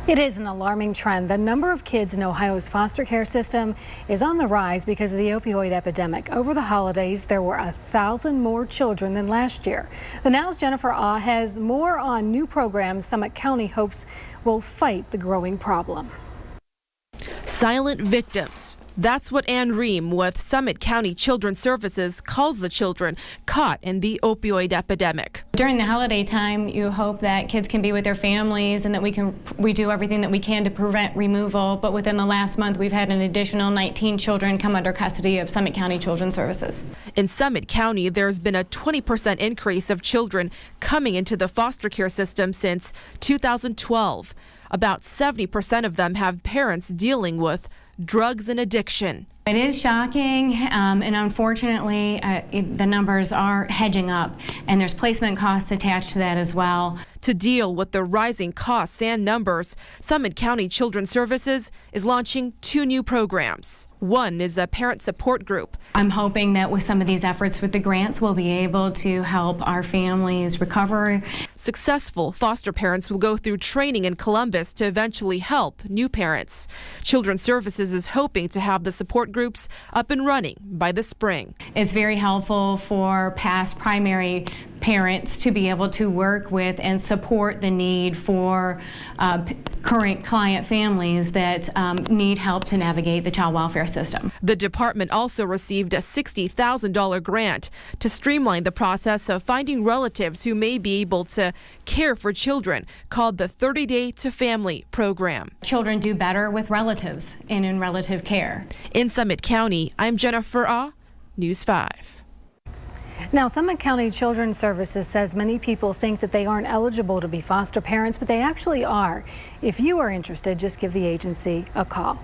It is an alarming trend. The number of kids in Ohio's foster care system is on the rise because of the opioid epidemic. Over the holidays, there were 1,000 more children than last year. The Now's Jennifer Auh has more on new programs Summit County hopes will fight the growing problem. Silent victims. That's what Ann Ream with Summit County Children's Services calls the children caught in the opioid epidemic. During the holiday time, you hope that kids can be with their families and that we do everything that we can to prevent removal. But within the last month, we've had an additional 19 children come under custody of Summit County Children's Services. In Summit County, there's been a 20% increase of children coming into the foster care system since 2012. About 70% of them have parents dealing with drugs and addiction. It is shocking, and unfortunately, the numbers are hedging up, and there's placement costs attached to that as well. To deal with the rising costs and numbers, Summit County Children's Services is launching 2 new programs. One is a parent support group. I'm hoping that with some of these efforts with the grants, we'll be able to help our families recover. Successful foster parents will go through training in Columbus to eventually help new parents. Children's Services is hoping to have the support groups up and running by the spring. It's very helpful for past primary parents to be able to work with and support the need for current client families that need help to navigate the child welfare system. The department also received a $60,000 grant to streamline the process of finding relatives who may be able to care for children, called the 30-Day to Family program. Children do better with relatives and in relative care. In Summit County, I'm Jennifer Auh, News 5. Now, Summit County Children's Services says many people think that they aren't eligible to be foster parents, but they actually are. If you are interested, just give the agency a call.